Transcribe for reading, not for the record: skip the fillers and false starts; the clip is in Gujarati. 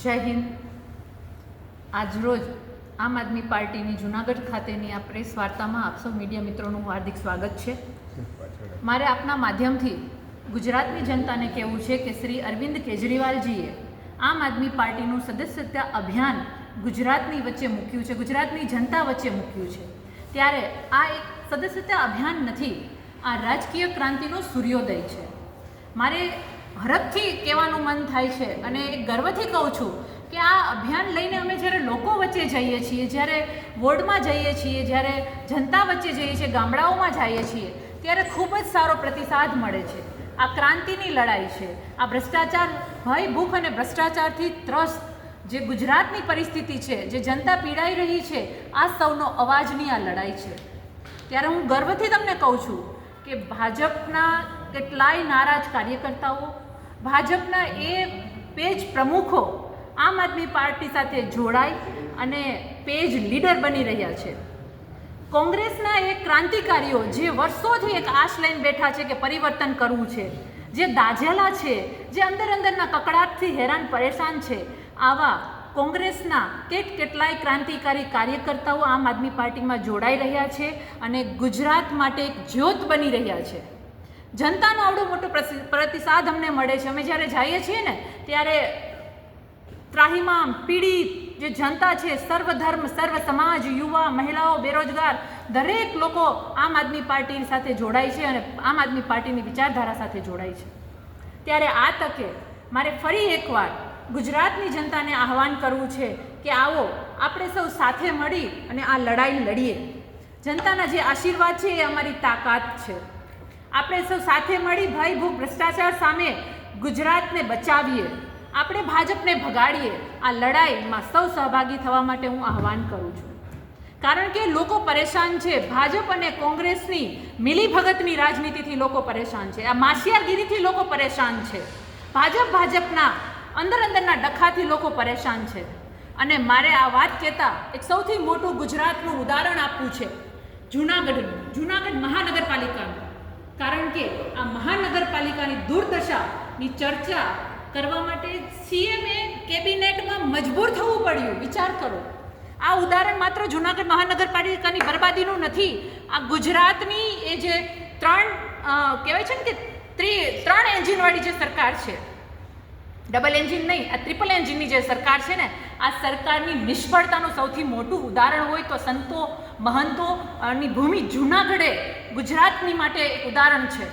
જય હિન્દ। આજરોજ આમ આદમી પાર્ટીની જૂનાગઢ ખાતેની આ પ્રેસ વાર્તામાં આપ સૌ મીડિયા મિત્રોનું હાર્દિક સ્વાગત છે। મારે આપના માધ્યમથી ગુજરાતની જનતાને કહેવું છે કે શ્રી અરવિંદ કેજરીવાલજીએ આમ આદમી પાર્ટીનું સદસ્યતા અભિયાન ગુજરાતની વચ્ચે મૂક્યું છે, ગુજરાતની જનતા વચ્ચે મૂક્યું છે। ત્યારે આ એક સદસ્યતા અભિયાન નથી, આ રાજકીય ક્રાંતિનો સૂર્યોદય છે। મારે હરખથી કહેવાનું મન થાય છે અને ગર્વથી કહું છું કે આ અભિયાન લઈને અમે જ્યારે લોકો વચ્ચે જઈએ છીએ, જ્યારે વોર્ડમાં જઈએ છીએ, જ્યારે જનતા વચ્ચે જઈએ છીએ, ગામડાઓમાં જઈએ છીએ, ત્યારે ખૂબ જ સારો પ્રતિસાદ મળે છે। આ ક્રાંતિની લડાઈ છે, આ ભ્રષ્ટાચાર, ભય, ભૂખ અને ભ્રષ્ટાચારથી ત્રસ્ત જે ગુજરાતની પરિસ્થિતિ છે, જે જનતા પીડાઈ રહી છે, આ સૌનો અવાજની આ લડાઈ છે। ત્યારે હું ગર્વથી તમને કહું છું કે ભાજપના કેટલાય નારાજ કાર્યકર્તાઓ, ભાજપના એ પેજ પ્રમુખો આમ આદમી પાર્ટી સાથે જોડાઈ અને પેજ લીડર બની રહ્યા છે। કોંગ્રેસના એ ક્રાંતિકારીઓ જે વર્ષોથી એક આશ લઈને બેઠા છે કે પરિવર્તન કરવું છે, જે દાઝેલા છે, જે અંદરના કકડાટથી હેરાન પરેશાન છે, આવા કોંગ્રેસના કેટલાય ક્રાંતિકારી કાર્યકર્તાઓ આમ આદમી પાર્ટીમાં જોડાઈ રહ્યા છે અને ગુજરાત માટે એક જ્યોત બની રહ્યા છે। જનતાનો આવડો મોટો પ્રતિસાદ અમને મળે છે। અમે જ્યારે જઈએ છીએ ને ત્યારે ત્રાહિમામ પીડિત જે જનતા છે, સર્વ ધર્મ, સર્વ સમાજ, યુવા, મહિલાઓ, બેરોજગાર દરેક લોકો આમ આદમી પાર્ટી સાથે જોડાય છે અને આમ આદમી પાર્ટીની વિચારધારા સાથે જોડાય છે। ત્યારે આ તકે મારે ફરી એકવાર ગુજરાતની જનતાને આહવાન કરવું છે કે આવો આપણે સૌ સાથે મળી અને આ લડાઈ લડીએ। જનતાના જે આશીર્વાદ છે એ અમારી તાકાત છે। આપણે સૌ સાથે મળી ભય, ભૂખ, ભ્રષ્ટાચાર સામે ગુજરાતને બચાવીએ, આપણે ભાજપને ભગાડીએ। આ લડાઈમાં સૌ સહભાગી થવા માટે હું આહવાન કરું છું, કારણ કે લોકો પરેશાન છે। ભાજપ અને કોંગ્રેસની મિલીભગતની રાજનીતિથી લોકો પરેશાન છે, આ માસિયારગીરીથી લોકો પરેશાન છે, ભાજપના અંદરના ડખાથી લોકો પરેશાન છે। અને મારે આ વાત કહેતા એક સૌથી મોટું ગુજરાતનું ઉદાહરણ આપવું છે, જૂનાગઢ મહાનગરપાલિકાનું, કારણ કે આ મહાનગરપાલિકાની દુર્દશાની ચર્ચા કરવા માટે સીએમએ કેબિનેટમાં મજબૂર થવું પડ્યું। વિચાર કરો, આ ઉદાહરણ માત્ર જૂનાગઢ મહાનગરપાલિકાની બરબાદીનું નથી, આ ગુજરાતની એ જે કહેવાય છે ને કે ત્રણ એન્જિનવાળી જે સરકાર છે, ડબલ એન્જિન નહીં, આ ટ્રિપલ એન્જિનની જે સરકાર છે ને, આ સરકારની નિષ્ફળતાનું સૌથી મોટું ઉદાહરણ હોય તો સંતો મહંતોની ભૂમિ જૂનાગઢે ગુજરાતની માટે એક ઉદાહરણ છે।